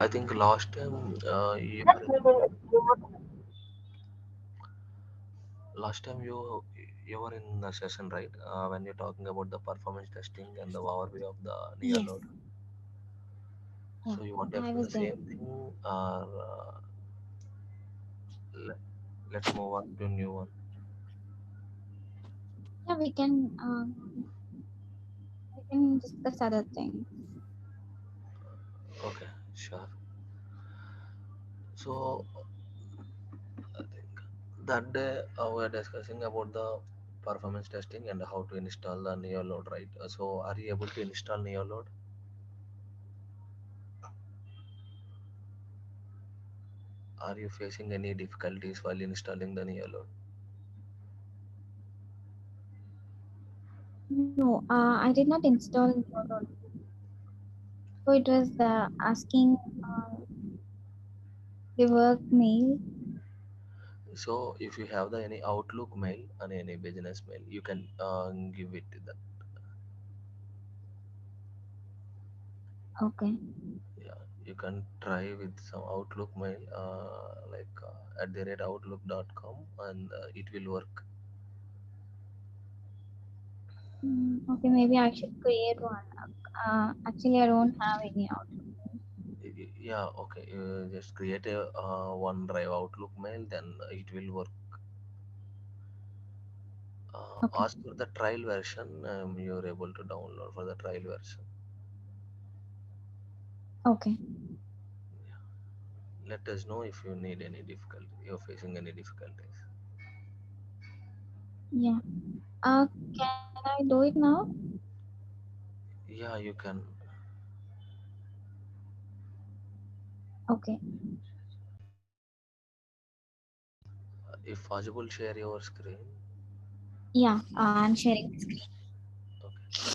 I think last time you were in the session, right? When you're talking about the performance testing and the overview of the Yes. NeoLoad. Yeah. So you want to I explain was the there. same thing, or let, let's move on to new one. Yeah, we can discuss other things. Okay, sure. So I think that day we are discussing about the performance testing and how to install the NeoLoad, right? So are you able to install NeoLoad? Are you facing any difficulties while installing the NeoLoad? No, I did not install NeoLoad. So it was asking the work mail. So if you have the any Outlook mail and any business mail, you can give it to that. Okay. Yeah, you can try with some Outlook mail, like at the rate outlook.com, and it will work. Okay, maybe I should create one. Actually, I don't have any Outlook. Yeah, okay. You just create a OneDrive Outlook mail, then it will work. Okay. Ask for the trial version. You're able to download for the trial version. Okay. Yeah. Let us know if you need any difficulty. You're facing any difficulties. Yeah. Can I do it now? Yeah, you can. Okay. If possible, share your screen. Yeah, I'm sharing the screen. Okay.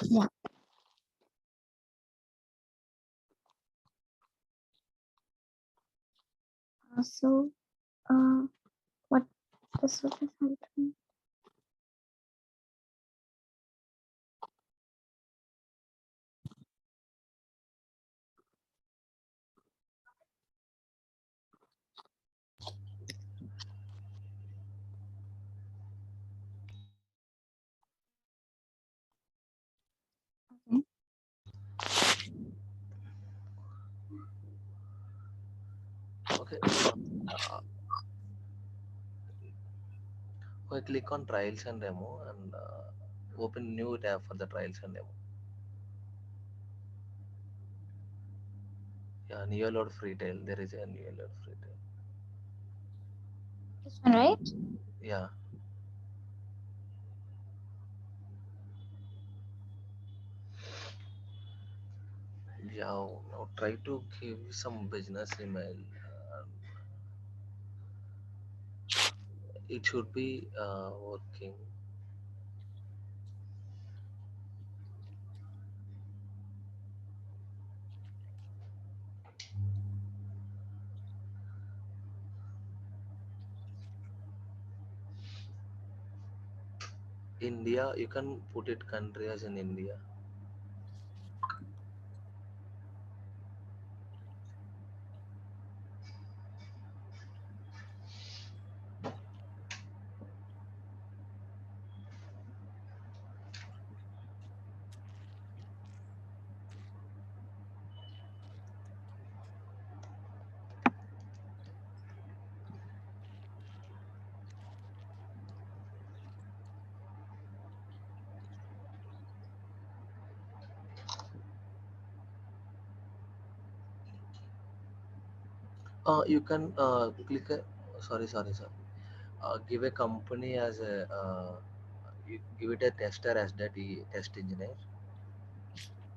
Yeah. So, uh, what the service item? Okay. Okay. Uh, okay. Click on trials and demo and open new tab for the trials and demo. Yeah, NeoLoad free tail. There is a NeoLoad free tail. This one, right? Yeah. Yeah. Now try to give some business email. It should be working. India, you can put it country as in India. You can click a, sorry. Give a company as a, you give it a tester as that test engineer,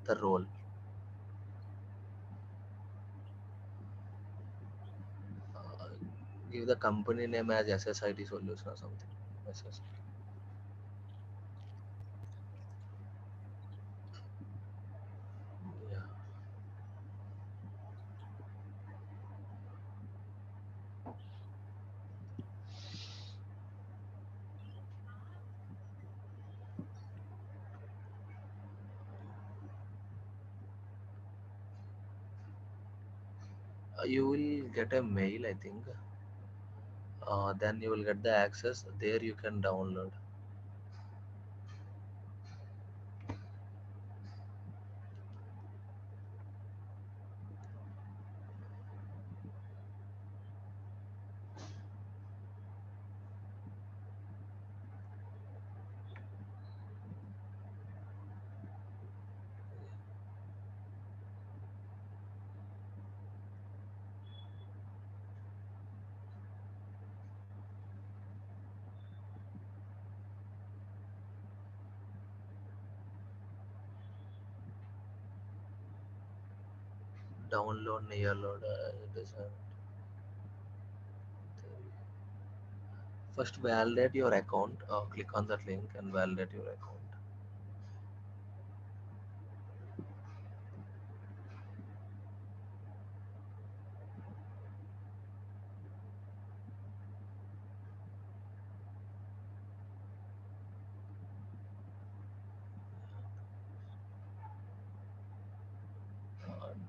the role. Give the company name as SSIT Solution or something. SS. Yeah. You will get a mail, I think. Then you will get the access. There you can download. Download NeoLoad. It is, first validate your account. Click on that link and validate your account.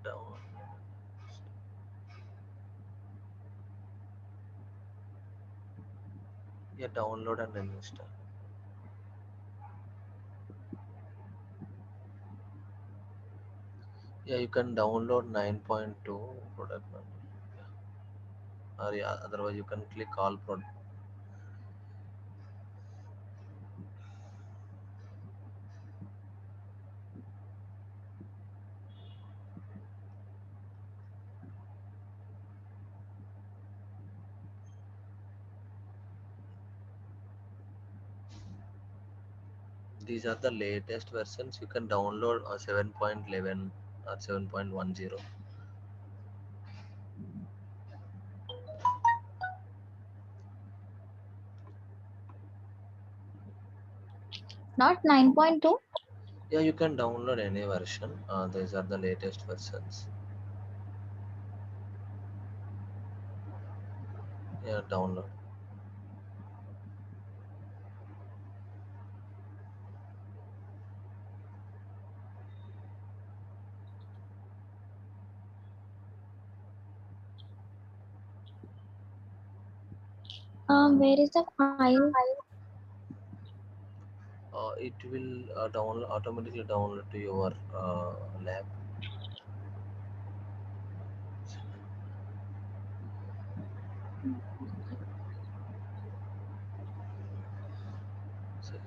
Down. Yeah, download and then install. Yeah, you can download 9.2 product manual. Yeah. Or yeah, otherwise you can click all product. These are the latest versions. You can download 7.11 or 7.10. Not 9.2. Yeah, you can download any version. These are the latest versions. Yeah, download. Where is the file? It will download automatically download to your lab. Second.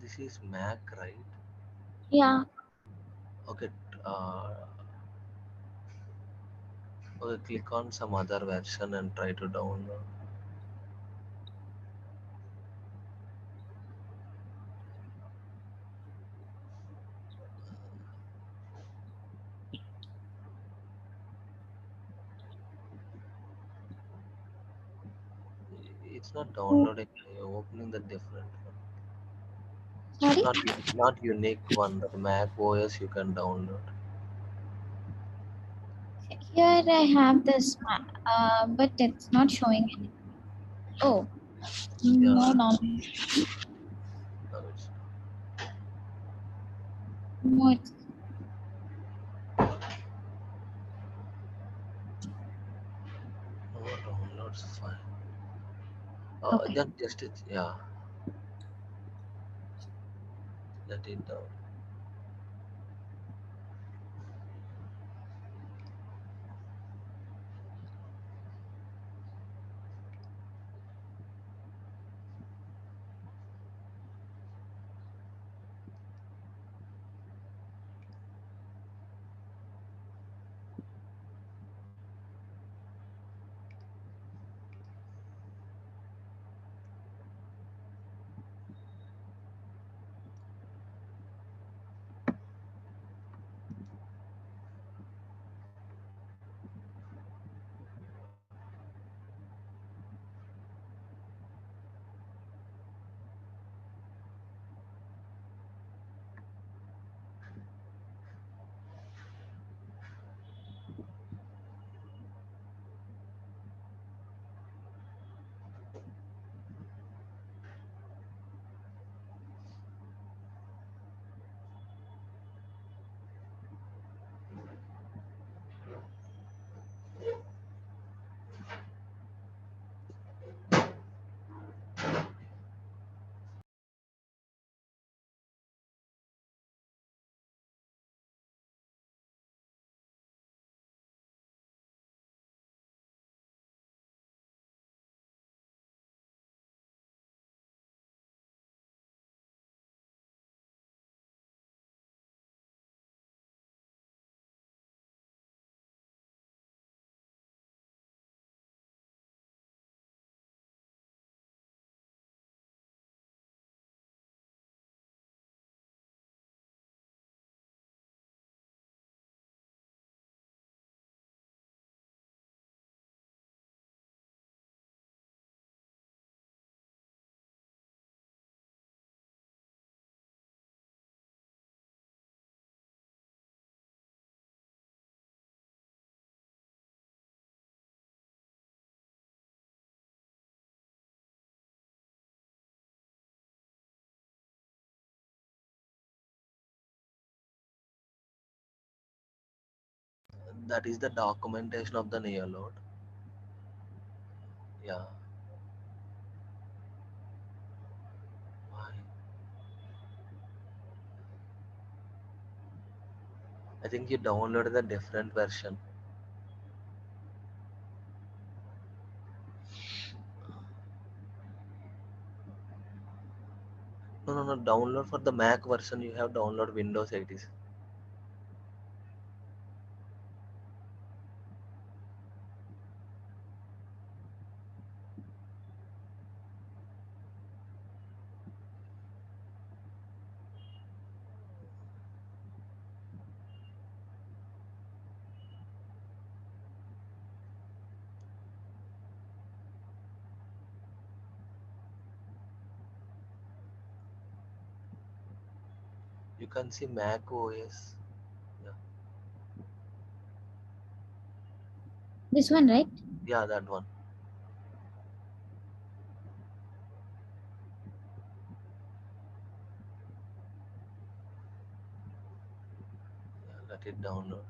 This is Mac, right? Yeah. Okay. Uh, okay. Click on some other version and try to download. It's not Oh, downloading. You're opening the different one. sorry. Not unique one. The Mac OS you can download. Here I have this, but it's not showing anything. Oh, Yeah. no, no, No, it's no. It's no downloads fine. okay. Then just it. Yeah. Let it down. That is the documentation of the NeoLoad. Yeah. Why? I think you downloaded the different version. No, no, no. Download for the Mac version. You have download Windows 80. You can see Mac OS. Yeah, This one, right? yeah, that one. Yeah, let it download.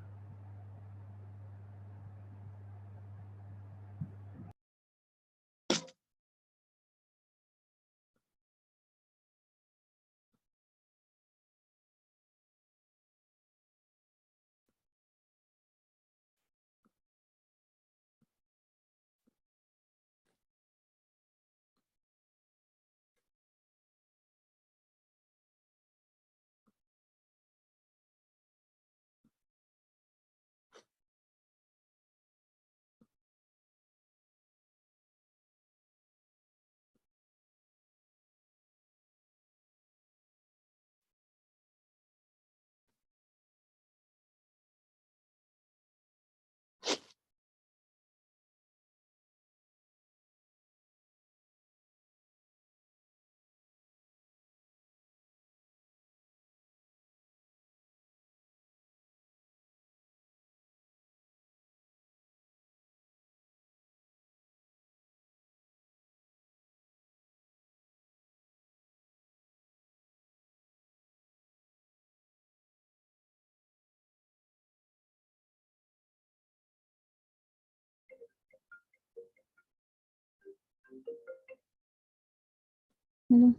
Hello.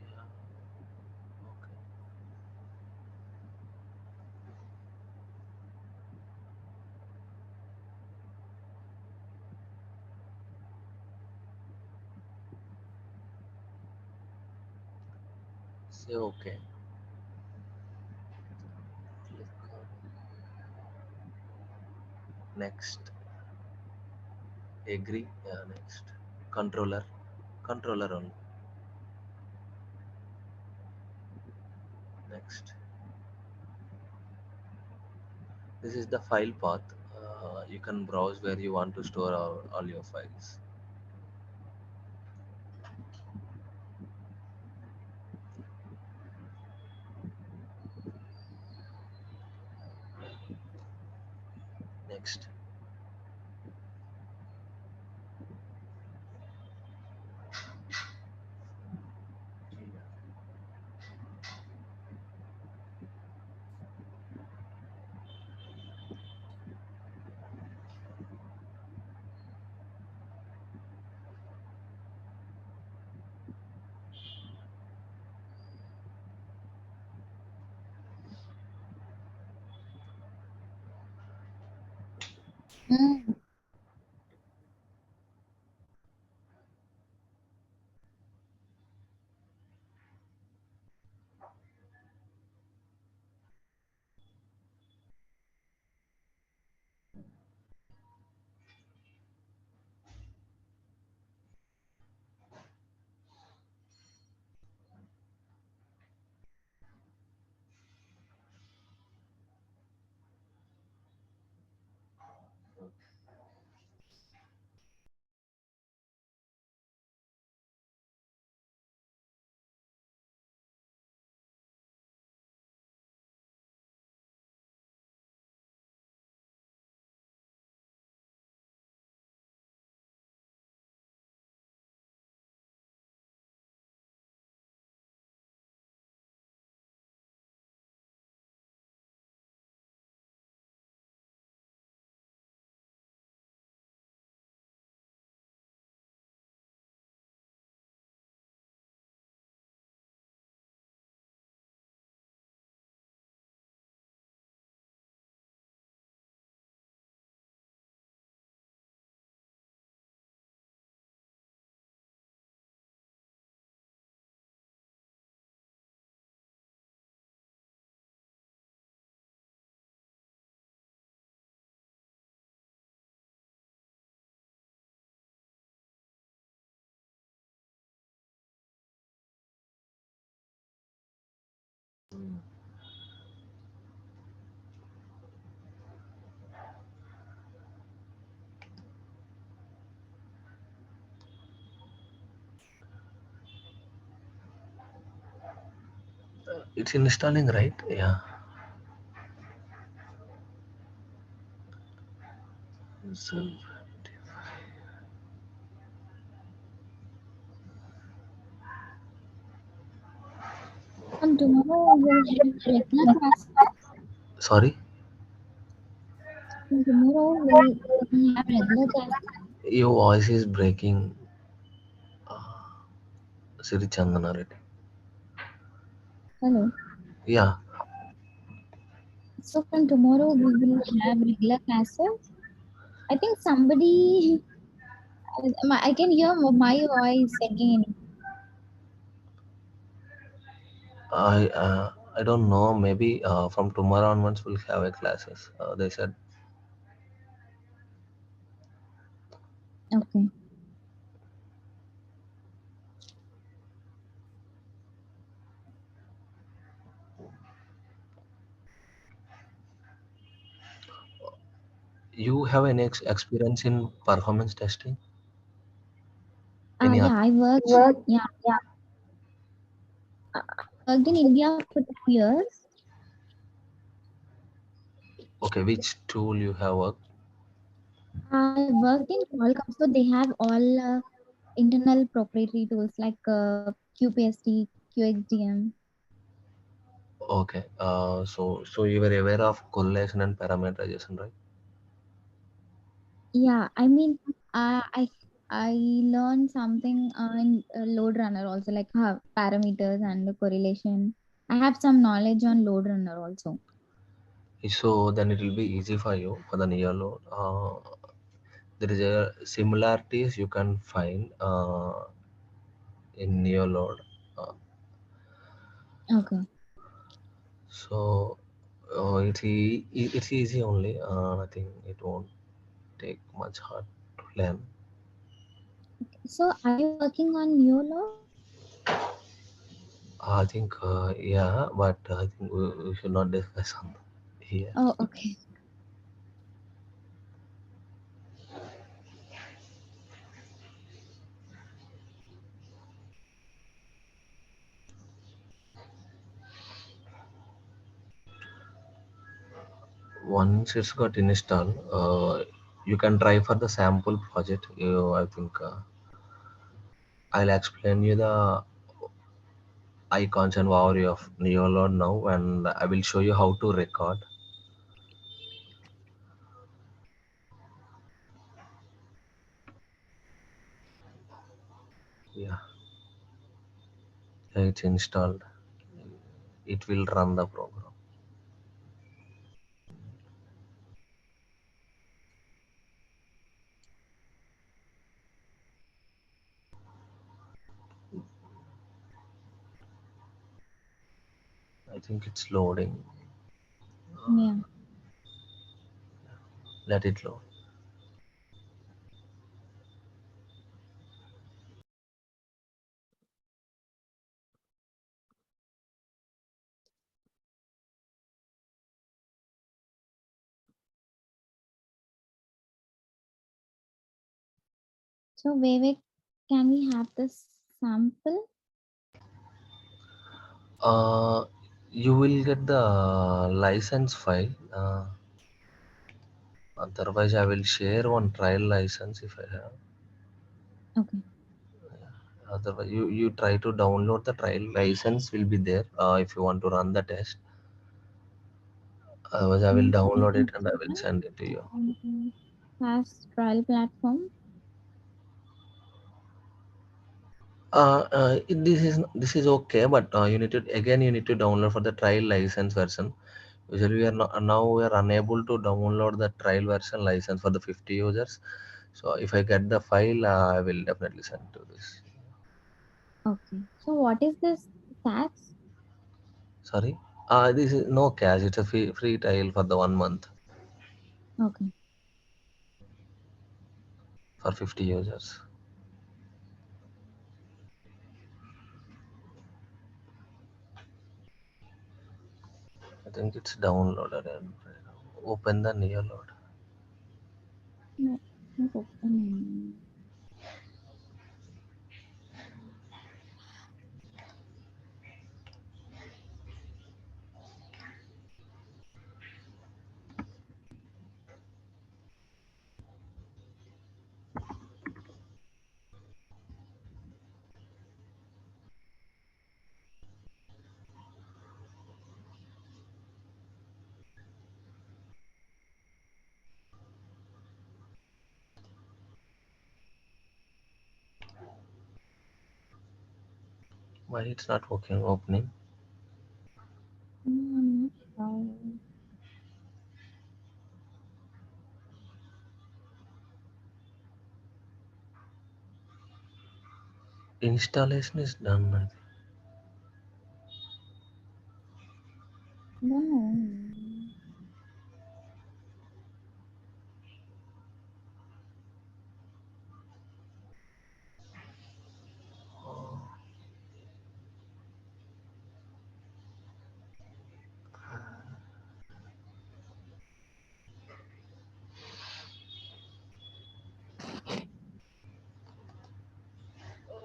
Yeah. Okay. Say okay. Click on next. Agree. Yeah, next. Controller. Controller only. Next. This is the file path. You can browse where you want to store all your files. next. Mm. It's installing, right? Yeah. So, And tomorrow we'll have regular classes. sorry, And tomorrow we'll have regular classes. your voice is breaking, Siri Chandana Reddy. Hello. Yeah. So from tomorrow we will have regular classes. I think somebody, I can hear my voice again. I don't know. Maybe from tomorrow onwards we'll have a classes. They said. Okay. You have any experience in performance testing? Any other? Yeah, I worked. Yeah, I worked in India for 2 years. Okay, which tool you have worked? I worked in Qualcomm, so they have all internal proprietary tools like QPST, QXDM. Okay. So you were aware of correlation and parameterization, right? Yeah, I mean, I learned something in load runner also, like parameters and the correlation. I have some knowledge on load runner also. So then it will be easy for you for the near load. There is a similarities you can find in near load. Uh, Okay. so it's easy only. I think it won't take much hard to learn. So are you working on NeoLoad? I think yeah, but I think we should not discuss on here. Oh, okay. Once it's got installed, you can try for the sample project. I think I'll explain you the icons and value of NeoLoad now, and I will show you how to record. Yeah, it's installed. It will run the program. I think it's loading. Yeah. Let it load. So Vivek, can we have this sample? Uh, you will get the license file. Otherwise, I will share one trial license if I have. Okay. Otherwise, you try to download the trial license will be there if you want to run the test. Otherwise, I will download it and I will send it to you. SaaS trial platform. This is okay, but you need to download for the trial license version. Usually, we are not, now we are unable to download the trial version license for the 50 users. So if I get the file, I will definitely send to this. Okay. So what is this SaaS? Sorry, this is no cash. It's a free trial for the 1 month Okay. for 50 users. I think it's downloaded and open the NeoLoad. No, not opening. Why it's not working? Opening. I'm not sure. Installation is done. I think. No.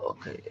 Okay.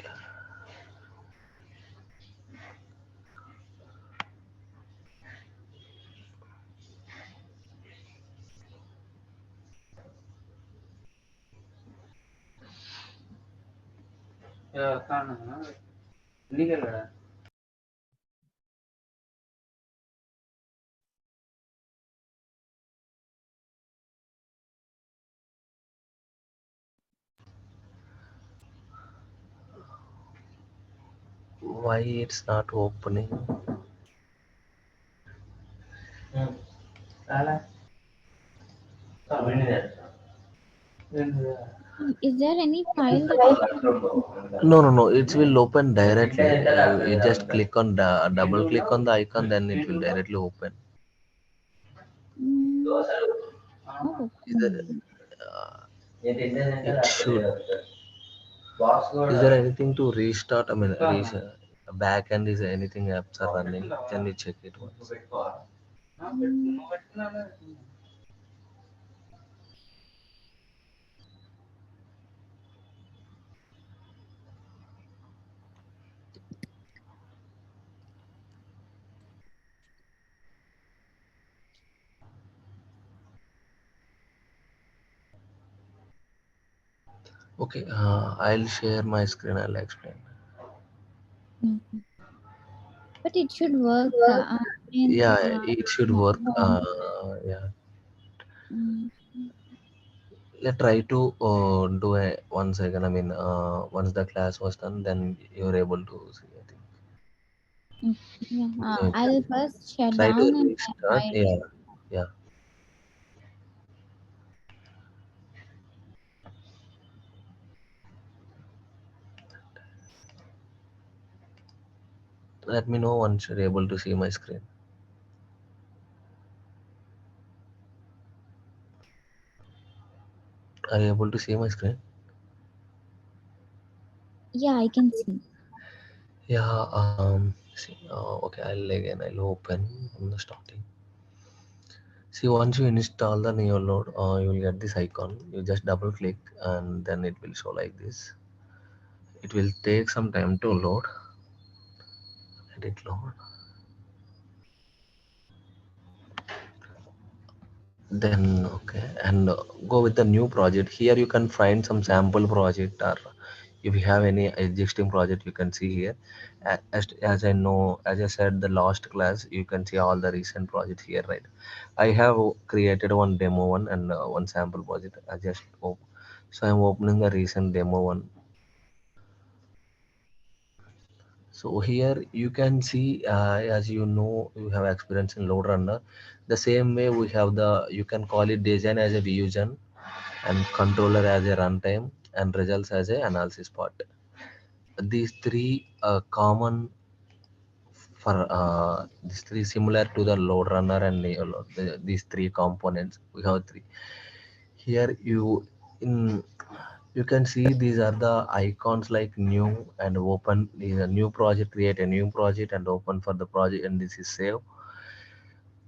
Why it's not opening? Is there any file that I can? No, no, no. It will open directly. You just click on the double click on the icon, then it will directly open. Mm, not Is there, opening. it should. Is there anything to restart? I mean, back end is anything apps are running? Can we check it once? Mm, Okay, I'll share my screen. I'll explain. Okay. But it should work. Yeah, it should work. Want. Yeah, Mm, let's try to do a 1 second. I mean, once the class was done, then you're able to see. I think. okay. Yeah. Okay. I'll first shut Try to down and restart. try it. Yeah, yeah. Let me know once you're able to see my screen. Are you able to see my screen? Yeah, I can see. Yeah. See. Okay. I'll open from the starting. See, once you install the NeoLoad, you will get this icon. You just double click, and then it will show like this. It will take some time to load. Let it load. Then okay, and go with the new project. Here you can find some sample project, or if you have any existing project, you can see here. As I know, as I said, the last class, you can see all the recent projects here, right? I have created one demo one and one sample project. So I'm opening the recent demo one. So here you can see, as you know, you have experience in load runner. The same way we have you can call it design as a vision and controller as a runtime and results as a analysis part. These three common for these three similar to the load runner and load. These three components we have three. Here in you can see these are the icons like new and open. These are new project, create a new project and open for the project, and this is save.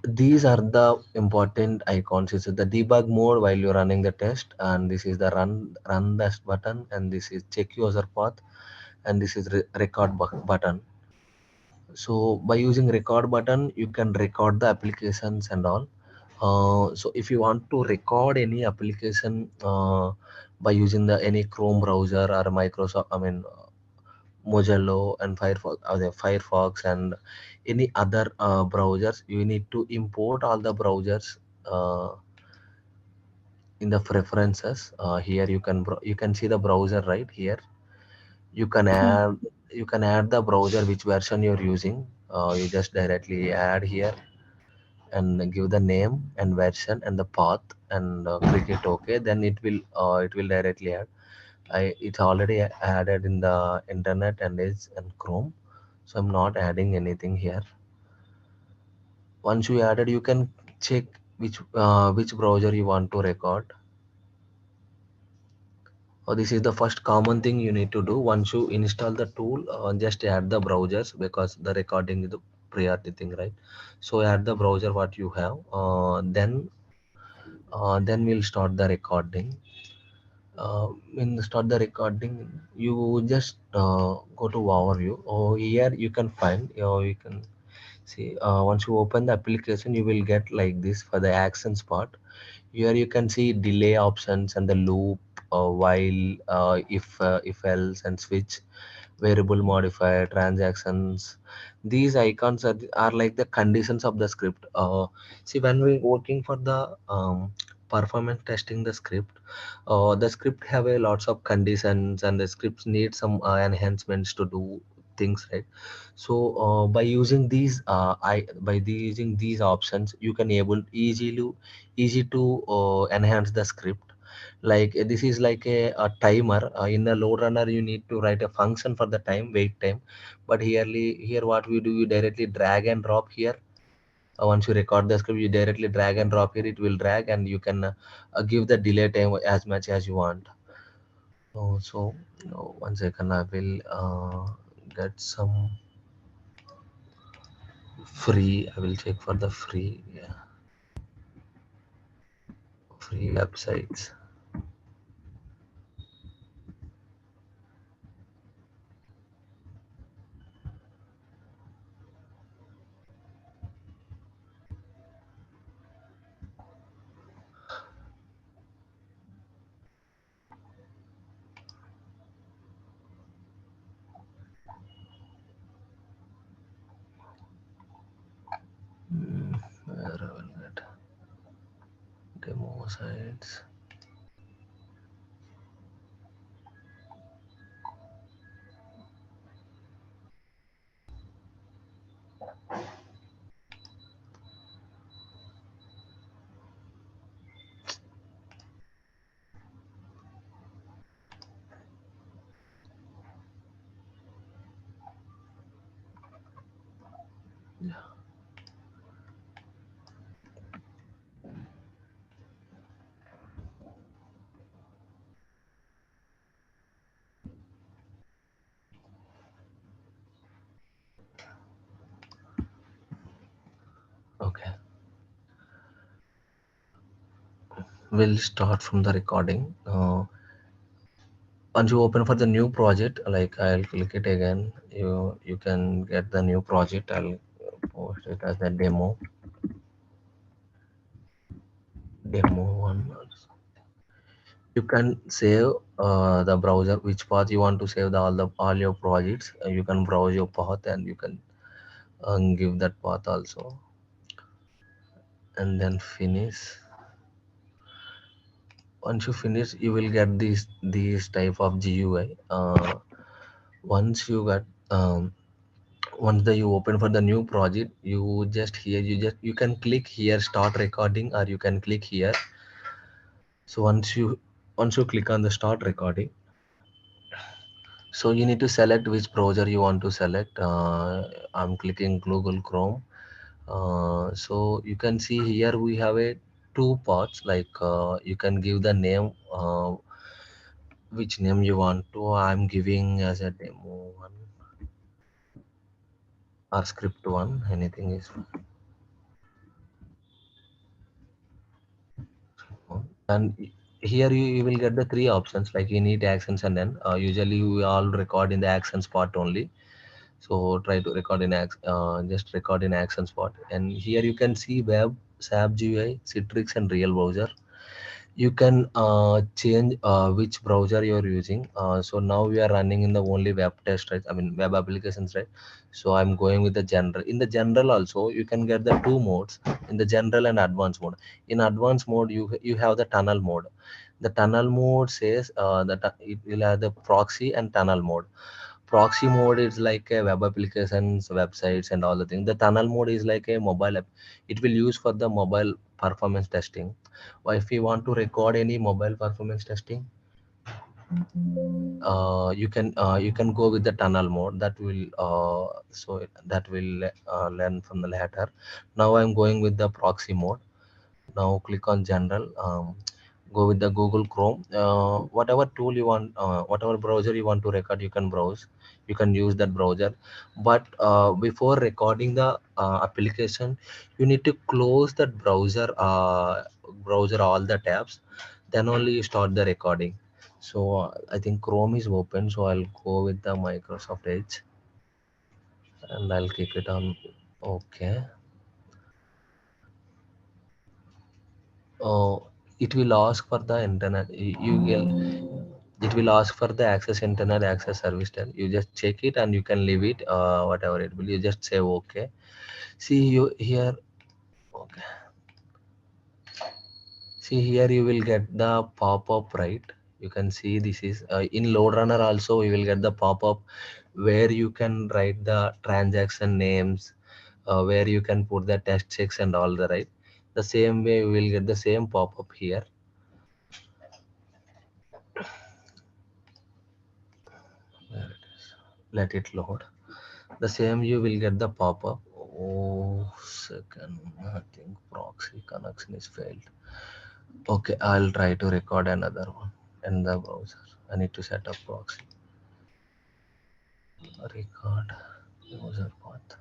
These are the important icons. This is the debug mode while you're running the test, and this is the run dash button, and this is check user path, and this is record button. So by using record button, you can record the applications and all. So if you want to record any application by using the any Chrome browser or Microsoft, I mean Mozilla and Firefox, and any other browsers, you need to import all the browsers uh, in the preferences. Here you can see the browser right here. You can Yeah. add the browser which version you're using. You just directly add here and give the name and version and the path and click it OK. Then it will directly add. It's already added in the internet and Edge and Chrome, so I'm not adding anything here. Once you added, you can check which browser you want to record. This is the first common thing you need to do. Once you install the tool, just add the browsers because the recording is the priority thing, right? So add the browser what you have. Then we'll start the recording. When start the recording, you just go to overview. Here you can find. You can see once you open the application, you will get like this for the actions part. Here you can see delay options and the loop, while, if else and switch, variable modifier, transactions. These icons are like the conditions of the script. See, when we working for the performance testing the script have a lots of conditions, and the scripts need some enhancements to do things, right? So using these options, you can able easy to enhance the script. Like this is like a timer. In the load runner, you need to write a function for the wait time. But here what we do, you directly drag and drop here. Once you record the script, you directly drag and drop here. It will drag, and you can give the delay time as much as you want. So 1 second, I will get some free. I will check for the free, yeah, free websites. demo sites. Yeah. Okay, we'll start from the recording. Once you open for the new project, like I'll click it again, you can get the new project. I'll post it as a demo one. You can save the browser which path you want to save all your projects. You can browse your path and you can give that path also, and then finish. Once you finish, you will get these type of GUI. Once you got once you open for the new project, you can click here start recording, or you can click here. So once you click on the start recording, so you need to select which browser you want to select. I'm clicking Google Chrome. So you can see here we have a two parts, like you can give the name, which name you want to. I'm giving as a demo one or script one, anything is fine. And here you will get the three options, like you need actions, and then usually we all record in the actions part only. So try to record in just record in actions part. And here you can see web, SAP GUI, Citrix, and real browser. You can change which browser you're using. So now we are running in the only web test, right? I mean web applications, right? So I'm going with the general. In the general also you can get the two modes, in the general and advanced mode. In advanced mode you have the tunnel mode. The tunnel mode says that it will have the proxy and tunnel mode. Proxy mode is like a web applications, websites, and all the things. The tunnel mode is like a mobile app. It will use for the mobile performance testing. Or if you want to record any mobile performance testing, you can go with the tunnel mode. That will that will learn from the latter. Now I'm going with the proxy mode. Now click on general. Go with the Google Chrome. Whatever tool you want, whatever browser you want to record, you can browse. You can use that browser. But before recording the application, you need to close that browser all the tabs. Then only you start the recording. So I think Chrome is open. So I'll go with the Microsoft Edge and I'll keep it on. Okay. It will ask for the internet. It will ask for the access internet access service. Then you just check it and you can leave it. Whatever it will, you just say okay. See you here. Okay. See here, you will get the pop-up, right? You can see this is in load runner also. You will get the pop-up where you can write the transaction names, where you can put the test checks and all the right. The same way we will get the same pop-up here. Where it is. Let it load. The same you will get the pop-up. Oh, second, I think proxy connection is failed. Okay, I'll try to record another one in the browser. I need to set up proxy. Record user path.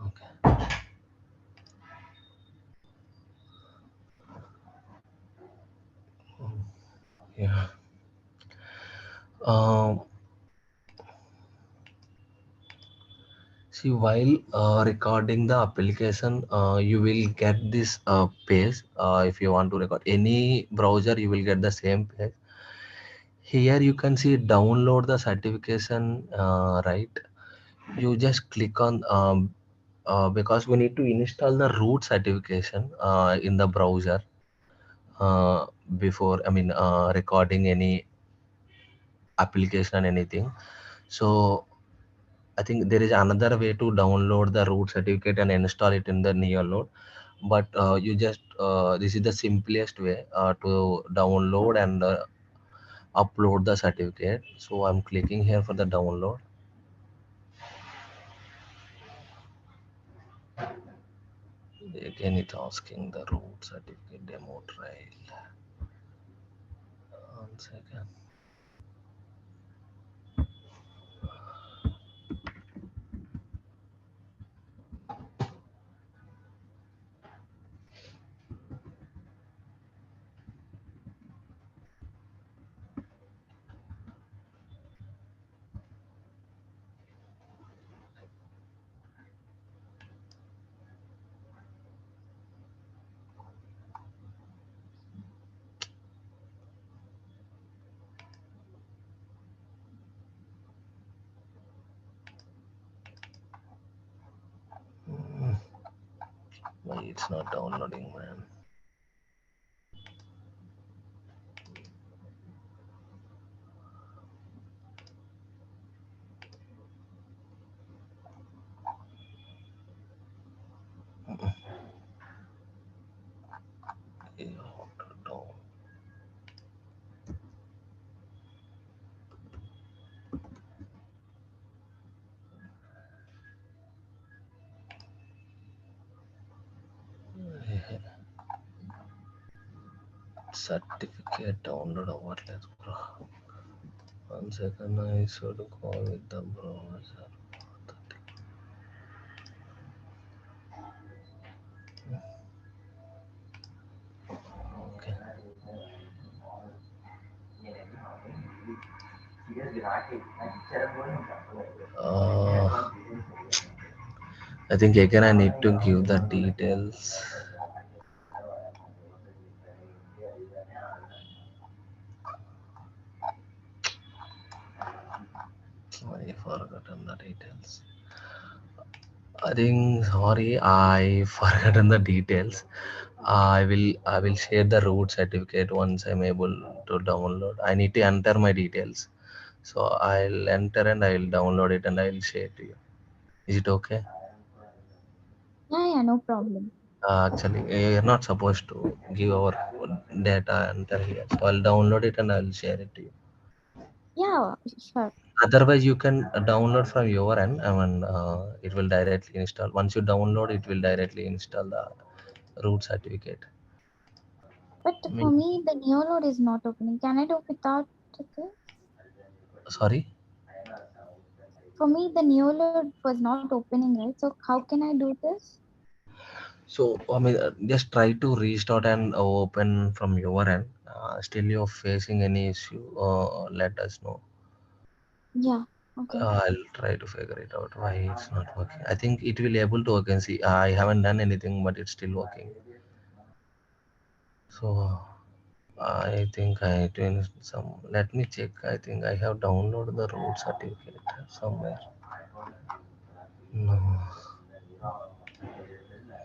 Okay. Yeah. Um, See, while recording the application, you will get this page. If you want to record any browser, you will get the same page. Here you can see download the certification, right? You just click on because we need to install the root certification in the browser uh, before, I mean, recording any application and anything. So I think there is another way to download the root certificate and install it in the NeoLoad. But you just this is the simplest way to download and upload the certificate. So I'm clicking here for the download. Again, it's asking the root certificate demo trial. 1 second. Why it's not downloading, man? Yeah, down. Certificate download overlays, bro. 1 second, I should call with the browser. Okay. Uh, I think again I need to give the details. I forgotten the details. I think sorry, I forgotten the details. I will share the root certificate once I'm able to download. I need to enter my details. So I'll enter and I'll download it and I'll share to you. Is it okay? Yeah, yeah, no problem. Actually, you're not supposed to give our data enter here. So I'll download it and I'll share it to you. Yeah, sure. Otherwise, you can download from your end. I mean, it will directly install. Once you download, it will directly install the root certificate. But I for mean, me, the NeoLoad is not opening. Can I do without this? sorry. For me, the NeoLoad was not opening, right? So how can I do this? So, I mean, just try to restart and open from your end. Still, you're facing any issue, let us know. Yeah, okay. I'll try to figure it out why it's not working. I think it will able to work and see. I haven't done anything, but it's still working. So I think I doing some. Let me check. I think I have downloaded the root certificate somewhere. No,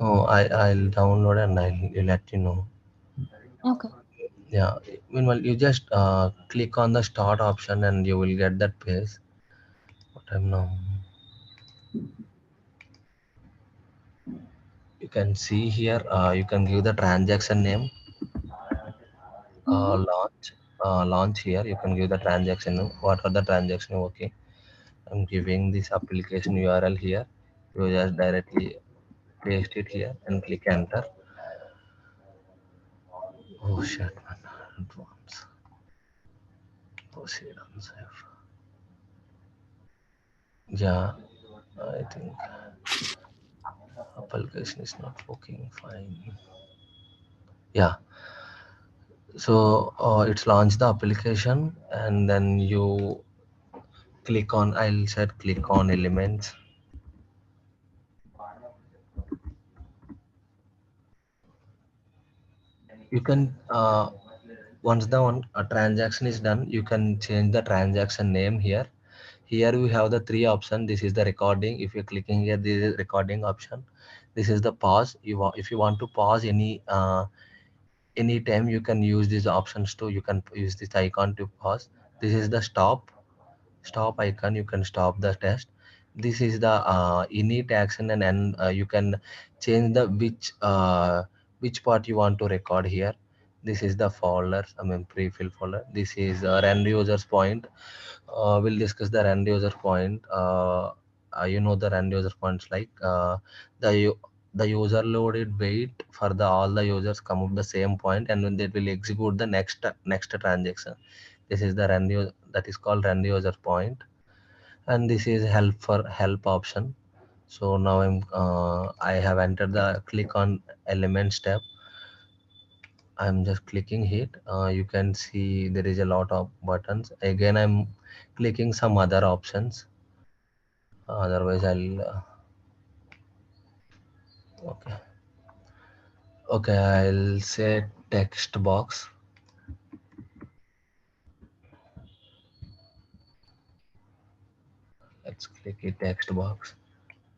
no. I'll download and I'll let you know. Okay. Yeah. Meanwhile, you just click on the start option and you will get that page. What time now? You can see here. You can give the transaction name. Mm-hmm. Launch here. You can give the transaction name. What are the transaction working? I'm giving this application URL here. You just directly paste it here and click enter. Oh shit, man. Advance. Proceed on save. Yeah, I think application is not working fine. Yeah, so it's launched the application and then you click on, I'll set click on elements. You can once the one a transaction is done, you can change the transaction name here. Here we have the three options. This is the recording. If you're clicking here, this is recording option. This is the pause. If you want to pause any time, you can use these options too. You can use this icon to pause. This is the stop icon. You can stop the test. This is the init action, and you can change the which part you want to record here. This is the folder, I mean pre-fill folder. This is run users point. We'll discuss the run user point. You know the run user points, like the the user loaded wait for the all the users come up the same point, and when they will execute the next transaction. This is the that is called run user point. And this is help option. So now I have entered the click on elements tab. I'm just clicking it. You can see there is a lot of buttons. Again, I'm clicking some other options. Otherwise, okay. Okay, I'll say text box. Let's click it text box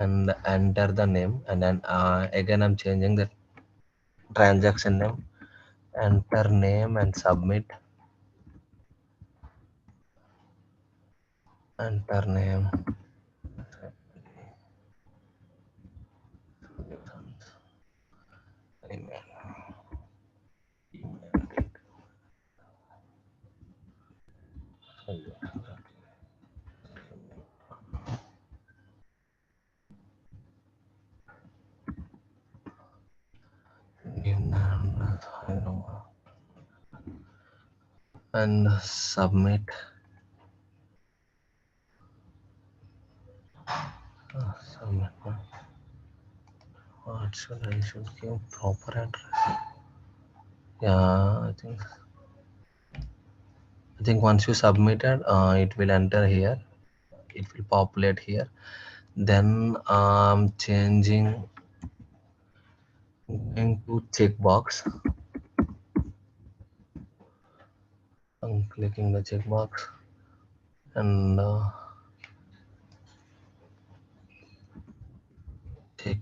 and enter the name. And then again, I'm changing the transaction name. Enter name and submit. Enter name. Email. And submit. Submit. What should give proper address? Yeah, I think once you submitted, it will enter here. It will populate here. Then changing going to checkbox. I'm clicking the checkbox and check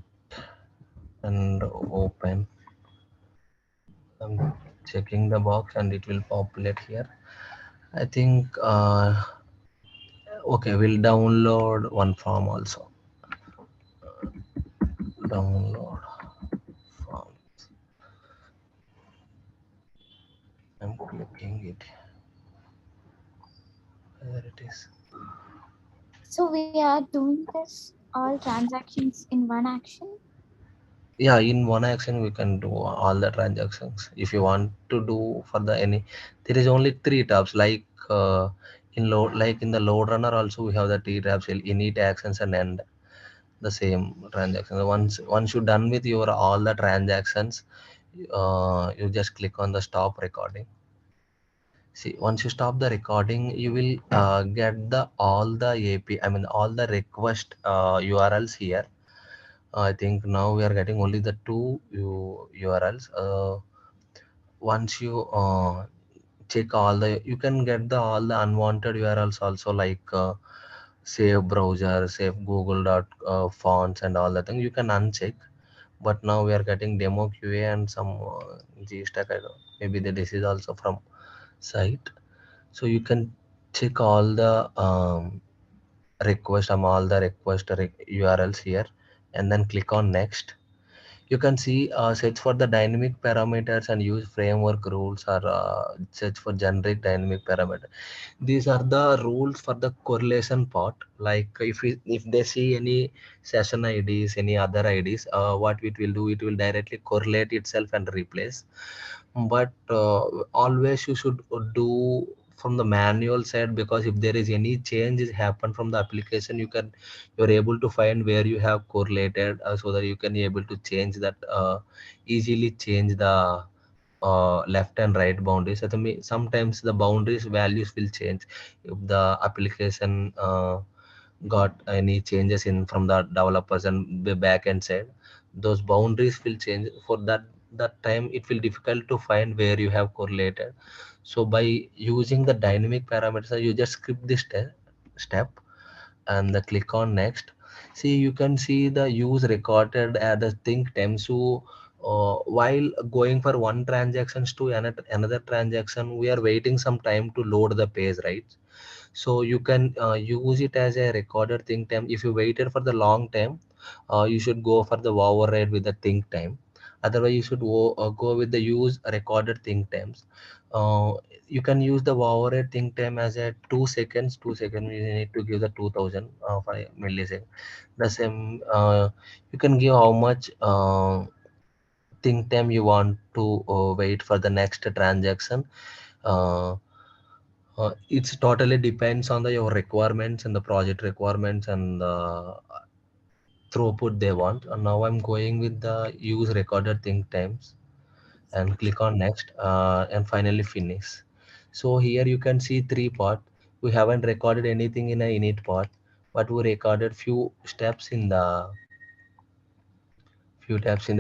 and open. I'm checking the box and it will populate here. I think okay, we'll download one form also. Download form. I'm clicking it. There it is. So we are doing this all transactions in one action. Yeah, in one action we can do all the transactions. If you want to do for the any, there is only three tabs, like in load, like in the load runner also we have the three tabs, init actions and end the same transaction. Once you're done with your all the transactions, you just click on the stop recording. See, once you stop the recording, you will get the all the AP, I mean all the request URLs here. I think now we are getting only the two URLs. Once you check all the, you can get the all the unwanted URLs also, like save browser, save Google dot fonts and all that thing. You can uncheck. But now we are getting demo QA and some GStack. I don't. Maybe this is also from site. So you can check all the all the request URLs here, and then click on next. You can see search for the dynamic parameters and use framework rules, or search for generic dynamic parameter. These are the rules for the correlation part. Like if they see any session IDs, any other IDs, what it will do, it will directly correlate itself and replace. But always you should do from the manual side, because if there is any changes happen from the application, you're able to find where you have correlated, so that you can be able to change that, easily change the left and right boundaries. I think sometimes the boundaries values will change if the application got any changes in from the developers and the back end side. Those boundaries will change. For that time it will difficult to find where you have correlated. So by using the dynamic parameters, you just skip this step. and the click on next. See, you can see the use recorded at the think time. So while going for one transactions to another transaction, we are waiting some time to load the page, right? So you can use it as a recorded think time. If you waited for the long time, you should go for the override with the think time. Otherwise you should go with the use recorded think times. uh, you can use the override think time as a 2 seconds. 2 seconds you need to give the 2000 for a millisecond. The same, you can give how much think time you want to wait for the next transaction. uh, it's totally depends on the your requirements and the project requirements and the throughput they want. And now I'm going with the use recorded think times and click on next, and finally finish. So here you can see three part. We haven't recorded anything in a init part, but we recorded few steps in the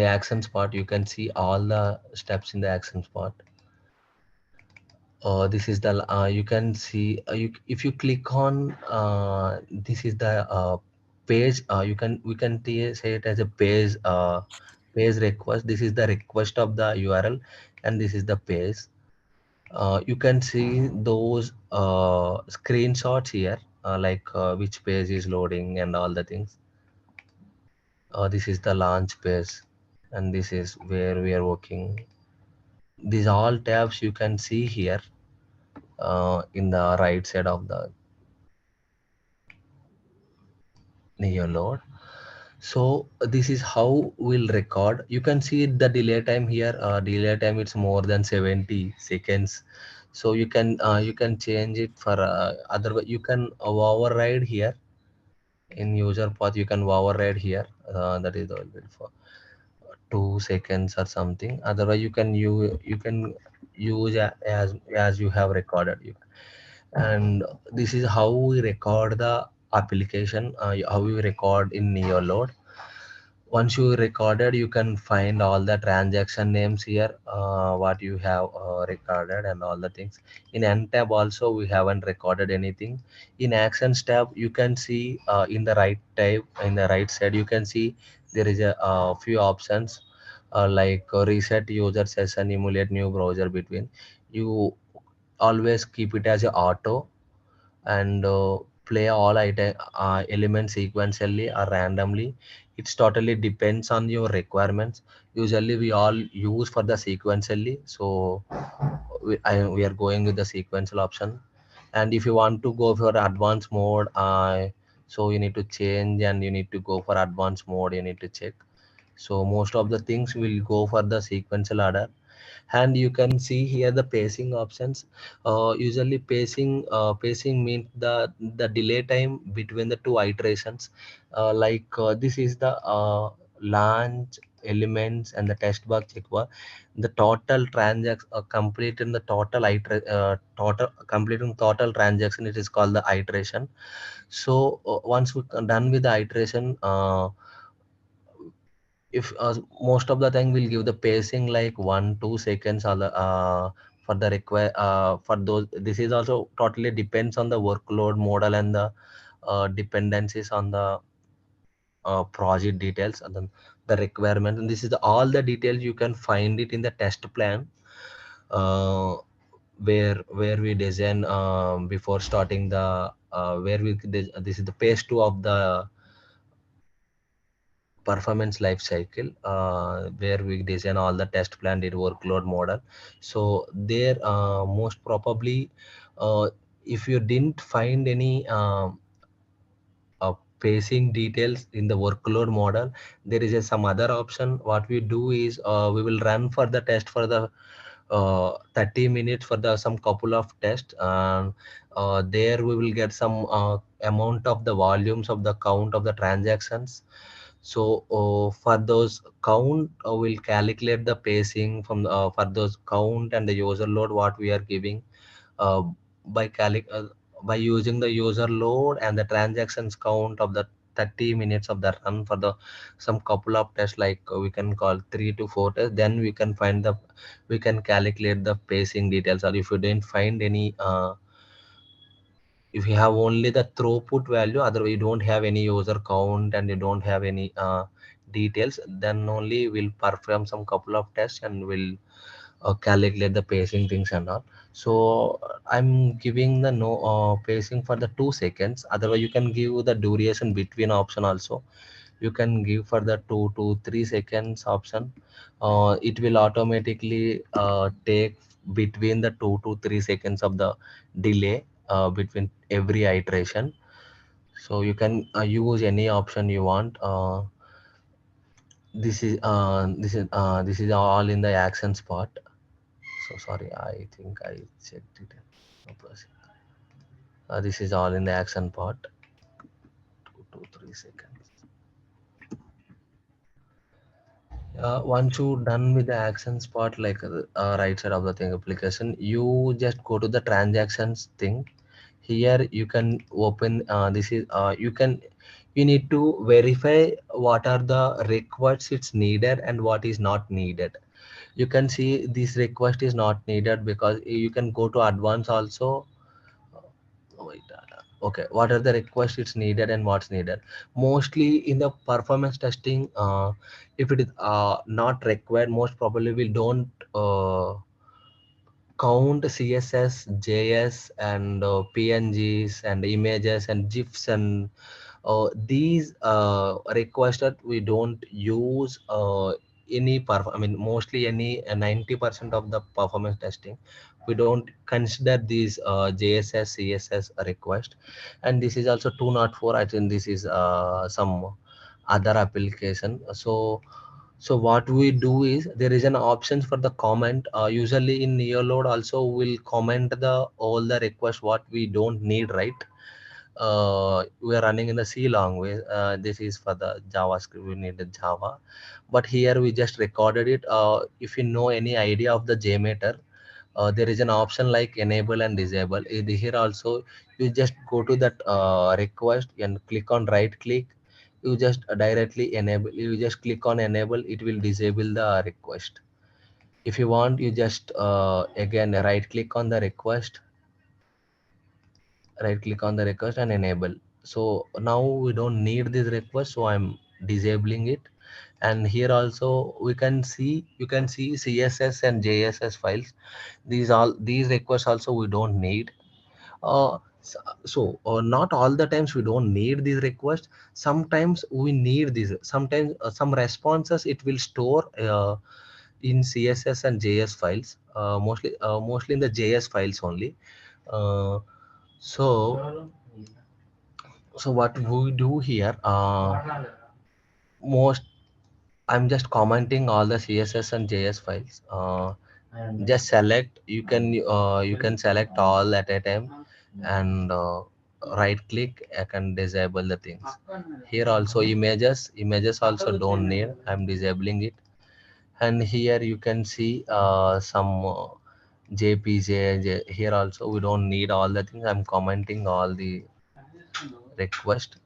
actions part. You can see all the steps in the actions part. This is the you can see if you click on this is the page. You can we can say it as a page request. This is the request of the URL, and this is the page. You can see those screenshots here, like which page is loading and all the things. This is the launch page, and this is where we are working. These all tabs you can see here in the right side of the NeoLoad. So this is how we'll record. You can see the delay time here. Delay time it's more than 70 seconds. So you can change it for otherwise you can override here in user path. You can override here. That is the for 2 seconds or something. Otherwise you can use as you have recorded. And this is how we record the application. How we record in NeoLoad. Once you recorded, you can find all the transaction names here, what you have recorded and all the things. In N tab also we haven't recorded anything. In actions tab you can see in the right tab, in the right side you can see there is a few options, like reset user session, emulate new browser between. You always keep it as a auto, and play all elements sequentially or randomly. It's totally depends on your requirements. Usually we all use for the sequentially, so we are going with the sequential option. And if you want to go for advanced mode, so you need to change and you need to go for advanced mode, you need to check. So most of the things will go for the sequential order. And you can see here the pacing options. Usually pacing means the delay time between the two iterations. This is the launch elements and the test bug check bug. The total transaction completing the total completing total transaction, it is called the iteration. So once we done with the iteration, if most of the time we'll give the pacing like 1 2 seconds or the for the require for those. This is also totally depends on the workload model and the dependencies on the project details, and then the requirement. And this is all the details you can find it in the test plan, uh, where we design before starting the this is the phase 2 of the performance life cycle, where we design all the test plan did workload model. So there, most probably, uh, if you didn't find any pacing details in the workload model, there is some other option. What we do is we will run for the test for the 30 minutes for the some couple of tests, and there we will get some amount of the volumes of the count of the transactions. So for those count, we'll calculate the pacing from for those count and the user load what we are giving, uh, by by using the user load and the transactions count of the 30 minutes of the run for the some couple of tests, like we can call 3 to 4 tests. Then we can find the we can calculate the pacing details. Or if you didn't find any if you have only the throughput value, otherwise you don't have any user count and you don't have any details, then only we'll perform some couple of tests and we'll calculate the pacing things and all. So I'm giving the no pacing for the 2 seconds. Otherwise you can give the duration between option also. You can give for the 2 to 3 seconds option. It will automatically take between the 2 to 3 seconds of the delay between every iteration. So you can use any option you want. This is all in the actions part. So sorry, I think I checked it. No plus. This is all in the action part. 2 to 3 seconds. Once you done with the actions part, like right side of the thing application, you just go to the transactions thing. Here you can open. This is you need to verify what are the requests it's needed and what is not needed. You can see this request is not needed because you can go to advanced also. Wait, okay, what are the requests it's needed and what's needed? Mostly in the performance testing, if it is not required, most probably we don't count CSS, JS, and PNGs and images and GIFs and these requests that we don't use I mean mostly any 90% of the performance testing we don't consider these JSS CSS request. And this is also 204. I think this is some other application. So what we do is there is an options for the comment. Usually in NeoLoad also will comment the all the requests what we don't need, right? We are running in the C language. This is for the JavaScript. We need the Java, but here we just recorded it. If you know any idea of the JMeter, there is an option like enable and disable. Here also, you just go to that request and click on right click. You just directly enable. You just click on enable. It will disable the request. If you want, you just again right click on the request, right click on the request and enable. So now we don't need this request, so I'm disabling it. And here also we can see, you can see CSS and JSS files. These requests also we don't need. Not all the times we don't need these requests. Sometimes we need these. Sometimes some responses it will store in CSS and JS files, mostly in the JS files only. uh, so so what we do here, most I'm just commenting all the CSS and JS files. Just select, you can select all at a time, and right click, I can disable the things. Here also images also don't need, I'm disabling it. And here you can see some JPJ. Here also we don't need all the things, I'm commenting all the request.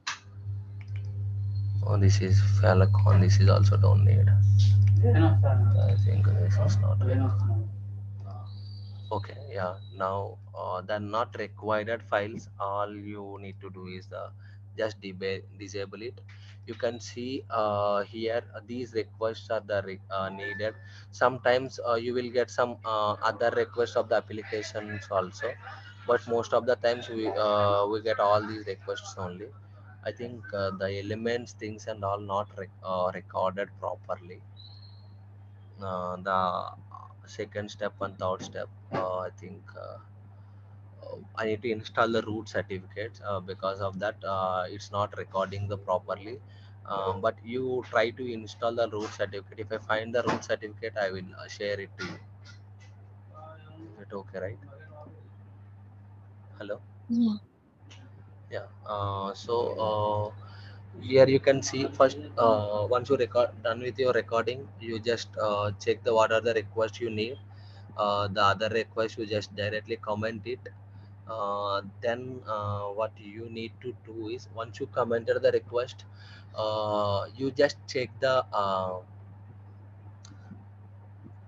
Oh, this is Falcon. This is also don't need. I think this is not. Okay, yeah. Now the not required files. All you need to do is just disable it. You can see here these requests are needed. Sometimes you will get some other requests of the applications also, but most of the times we get all these requests only. I think the elements, things, and all not recorded properly. The second step and third step, I think I need to install the root certificate. Because of that, it's not recording the properly. But you try to install the root certificate. If I find the root certificate, I will share it to you. Is it okay, right? Hello. Yeah. Yeah. Here you can see first, once you record done with your recording, you just check the what are the requests you need. The other request you just directly comment it. Then what you need to do is once you commented the request, you just check the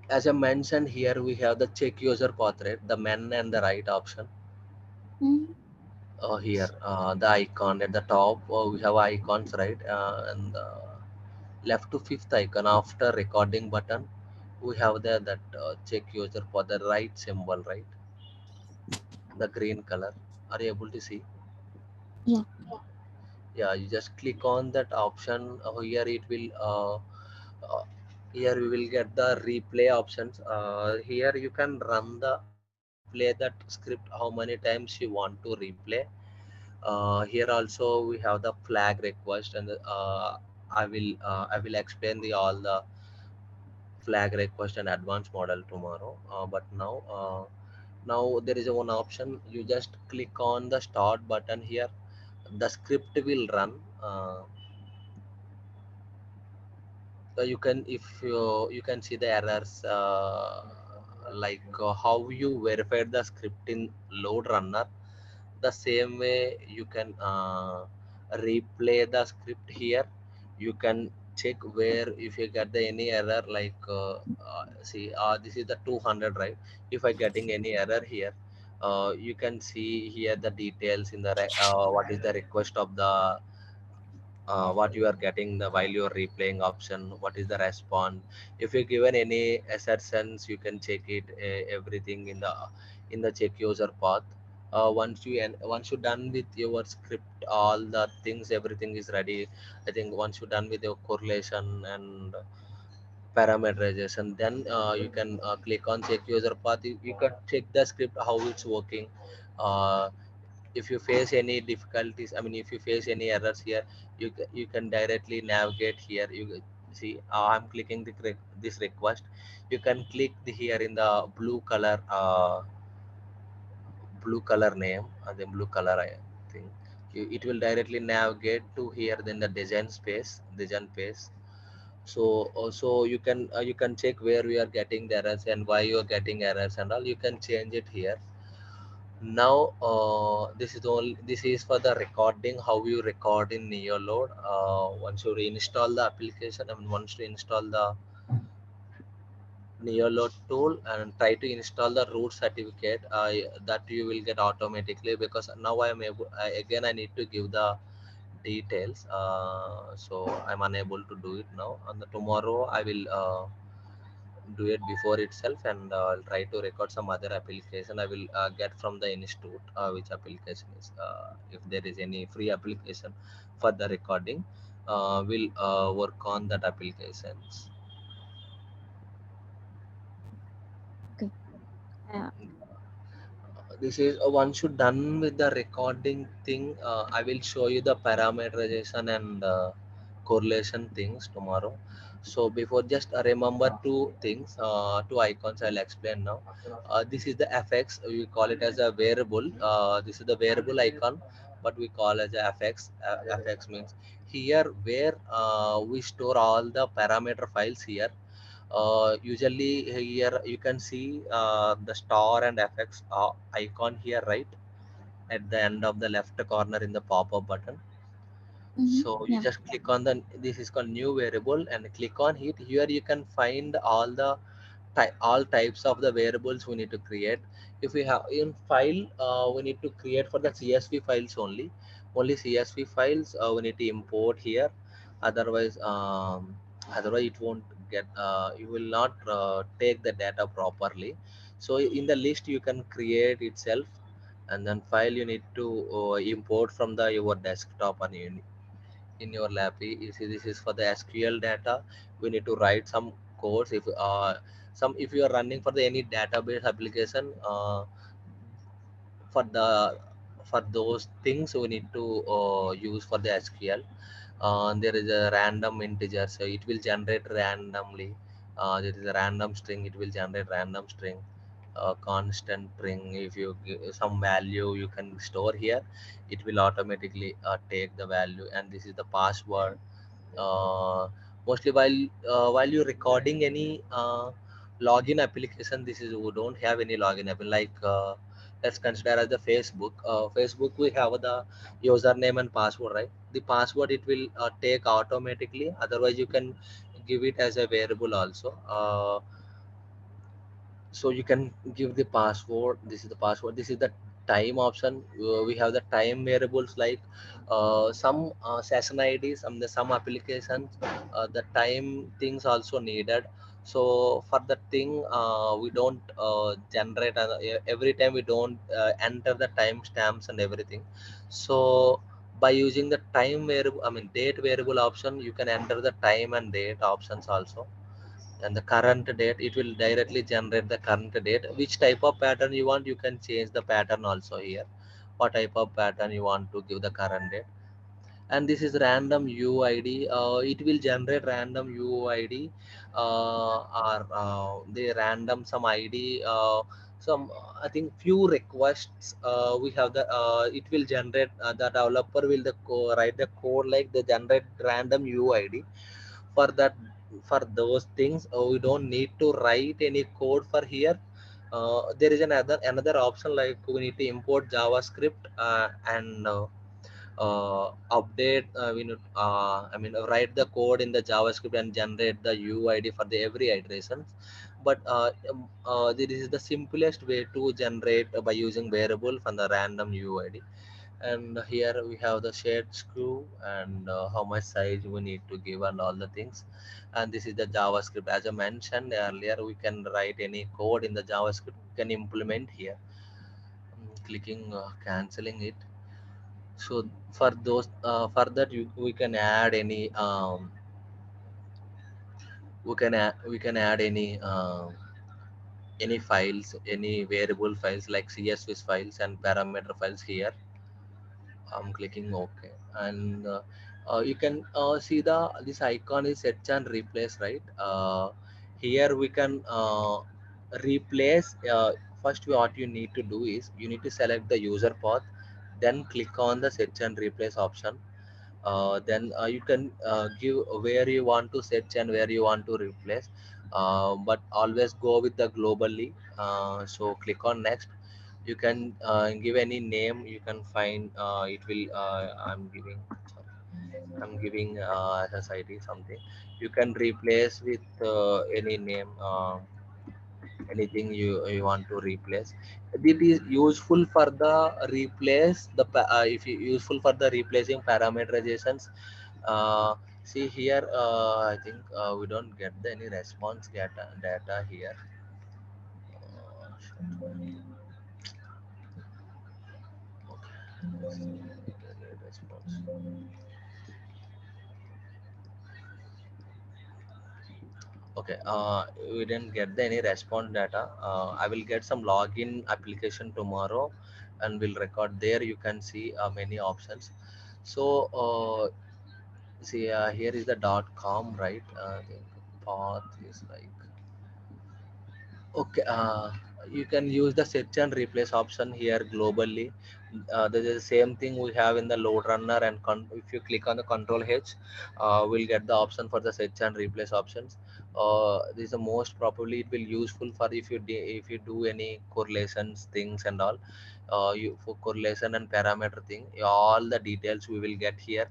as I mentioned here, we have the check user portrait, the men and the right option. Mm. Here the icon at the top, we have icons, right? And left to fifth icon after recording button, we have there that check user for the right symbol, right? The green color. Are you able to see? Yeah. Yeah, you just click on that option. Here it will uh, here we will get the replay options. Here you can run the play that script how many times you want to replay. Here also we have the flag request, and I will explain the all the flag request and advanced model tomorrow. But now there is a one option. You just click on the start button here. The script will run. You can, if you can see the errors, like how you verified the script in load runner. The same way you can replay the script here. You can check where if you get the any error, like see, this is the 200, right? If I getting any error here, you can see here the details in the what is the request of the what you are getting the while you are replaying option, what is the response. If you given any assertions, you can check it, everything in the check user path. Once you done with your script, all the things, everything is ready. I think once you done with your correlation and parameterization, then you can click on check user path. You can check the script how it's working. uh, if you face any difficulties, I mean, if you face any errors here, you can directly navigate here. You see, I'm clicking this request. You can click here in the blue color name, and then blue color, I think. It will directly navigate to here, then the design space. So also you can check where we are getting the errors and why you are getting errors and all. You can change it here. Now this is for the recording, how you record in NeoLoad. Once you reinstall the application, I mean, once you install the NeoLoad tool and try to install the root certificate, that you will get automatically, because now I am able, again I need to give the details. So I'm unable to do it now. And tomorrow I will do it before itself, and I'll try to record some other application. I will get from the institute which application is, if there is any free application for the recording, we'll work on that applications. Okay. Uh, This is once you done with the recording thing, I will show you the parameterization and correlation things tomorrow. So before, just remember two things, two icons I'll explain now. This is the fx, we call it as a variable. This is the variable icon, but we call as a fx. Fx means here where we store all the parameter files here. Usually here you can see the star and fx icon here, right, at the end of the left corner in the pop-up button. So you yeah. just click on the, this is called new variable, and click on it. Here you can find all the all types of the variables we need to create. If we have in file, we need to create for the csv files only. Only csv files we need to import here. Otherwise otherwise it won't get, you will not take the data properly. So in the list you can create itself, and then file you need to import from the your desktop and in your lab. You see, this is for the SQL data. We need to write some codes. If some, if you are running for the any database application, for the for those things we need to use for the SQL. There is a random integer, so it will generate randomly. There is a random string, it will generate random string. Constant string, if you give some value you can store here, it will automatically take the value. And this is the password. uh, Mostly while you're recording any login application, this is, we don't have any login app, like let's consider as the Facebook. Facebook, we have the username and password, right? The password it will take automatically. Otherwise you can give it as a variable also. So you can give the password. This is the password, this is the time option, we have the time variables like some session IDs, some applications, the time things also needed. So for the thing, we don't generate every time, we don't enter the timestamps and everything. So by using the time variable, date variable option, you can enter the time and date options also. And the current date, it will directly generate the current date. Which type of pattern you want, you can change the pattern also here. What type of pattern you want to give the current date. And this is random UID. It will generate random UID, or the random some ID, some I think few requests. We have the it will generate, the developer will write the code like the generate random UID for that. For those things, we don't need to write any code for here. There is another option, like we need to import JavaScript, and update, we need, write the code in the JavaScript and generate the UID for the every iteration. But this is the simplest way to generate by using variable from the random UID. And here we have the shared screw, and how much size we need to give and all the things. And this is the JavaScript. As I mentioned earlier, we can write any code in the JavaScript, we can implement here. Clicking canceling it. So for those, for that, we can add any, we can add any files, any variable files like CSV files and parameter files here. I'm clicking OK, and you can see the this icon is set and replace, right? Here we can replace. First, what you need to do is you need to select the user path, then click on the set and replace option. Then you can give where you want to set and where you want to replace, but always go with the globally. So click on next. You can give any name, you can find, it will, I'm giving SSIT something. You can replace with any name, anything you want to replace. It is useful for the replace the if you useful for the replacing parameterizations. See here, I think we don't get any response data here. Okay, response. Okay, we didn't get any response data. I will get some login application tomorrow, and we'll record there. You can see many options. So see, here is the .com, right? I think path is like, okay, you can use the set and replace option here globally. This is the same thing we have in the load runner, and if you click on the control H, we'll get the option for the set and replace options. This is the most probably it will useful for if if you do any correlations things and all. You for correlation and parameter thing, all the details we will get here.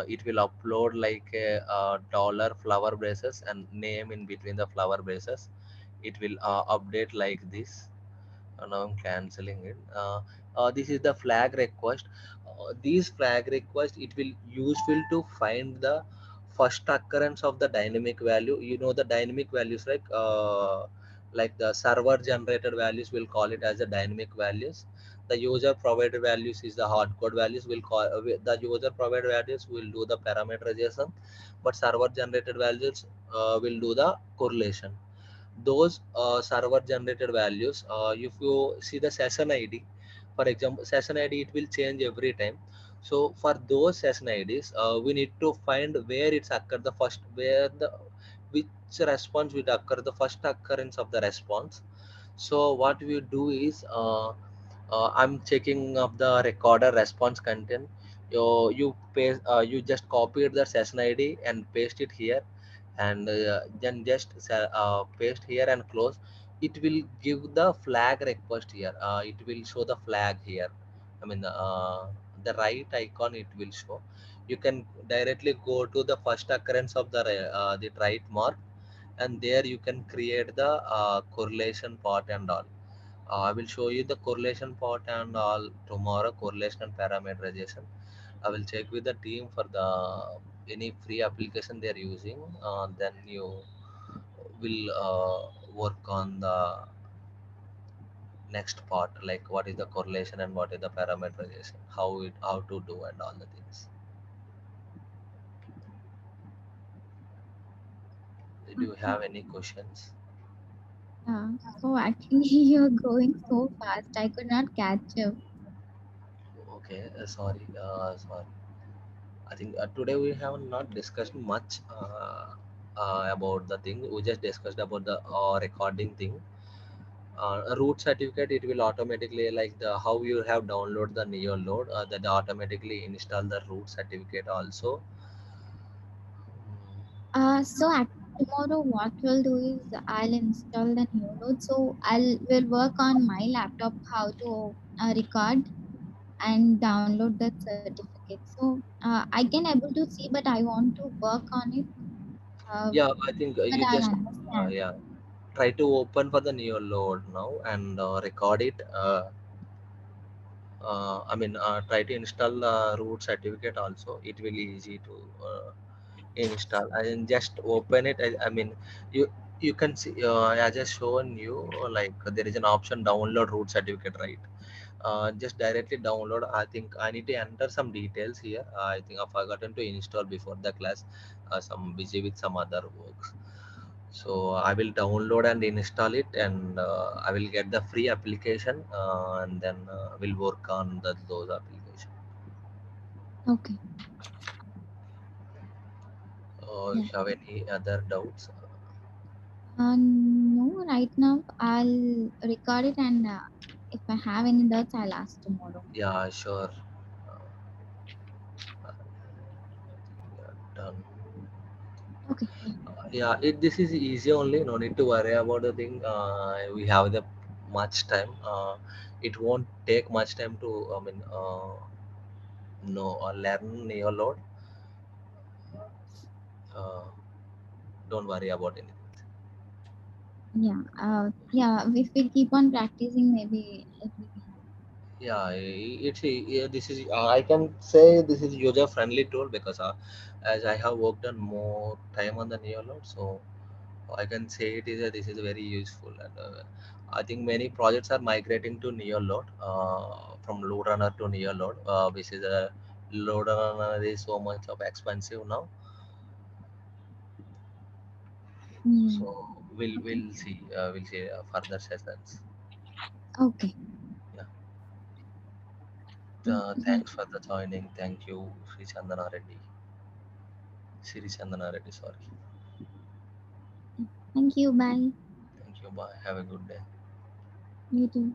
It will upload like a dollar flower braces and name in between the flower braces. It will update like this. Now I'm canceling it. This is the flag request. These flag request, it will useful to find the first occurrence of the dynamic value. You know the dynamic values, like the server generated values, we'll call it as the dynamic values. The user provided values is the hard code values. Will call the user provided values will do the parameterization, but server generated values will do the correlation. Those server generated values, if you see the session ID, for example session ID, it will change every time. So for those session IDs, we need to find where it's occur the first, where the which response will occur the first occurrence of the response. So what we do is, I'm checking of the recorder response content. You paste, you just copied the session ID and paste it here, and then just paste here and close. It will give the flag request here. It will show the flag here. I mean, the right icon it will show. You can directly go to the first occurrence of the right mark, and there you can create the correlation part and all. I will show you the correlation part and all tomorrow correlation and parameterization. I will check with the team for the any free application they are using. Then you will work on the next part, like what is the correlation and what is the parameterization, how to do and all the things. Do you Okay. have any questions? Yeah. So actually, you're going so fast. I could not catch up. Okay, sorry. I think today we have not discussed much about the thing. We just discussed about the recording thing. A root certificate, it will automatically, like the how you have download the NeoLoad, that automatically install the root certificate also. Tomorrow what we'll do is I'll install the new load. So will work on my laptop how to record and download that certificate. So I can able to see, but I want to work on it. Yeah, I think But you I'll just understand. yeah, try to open for the NeoLoad now and record it. Try to install the root certificate also. It will easy to install. And just open it. You you can see. I just shown you like there is an option download root certificate, right? Just directly download. I think I need to enter some details here. I think I've forgotten to install before the class. Some busy with some other works. So I will download and install it, and I will get the free application, and then we'll work on those applications. Okay. If Yeah. you have any other doubts, No, right now I'll record it and if I have any doubts, I'll ask tomorrow. yeah, sure. Yeah, done. Okay. Yeah. Yeah, this is easy only. No need to worry about the thing. We have the much time. It won't take much time to. No, learn your load. Uh, don't worry about anything. Yeah. If we keep on practicing, maybe it will be. Yeah, yeah, this is I can say this is user friendly tool because as I have worked on more time on the NeoLoad, so I can say this is very useful, and I think many projects are migrating to NeoLoad from load runner to NeoLoad, which is a load runner is so much of expensive now. Yeah. So we'll Okay. we'll see further sessions. Okay. Yeah. Yeah. Thanks for the joining. Thank you, Sri Chandana Reddy. Sorry. Thank you. Bye. Thank you. Bye. Have a good day. You too.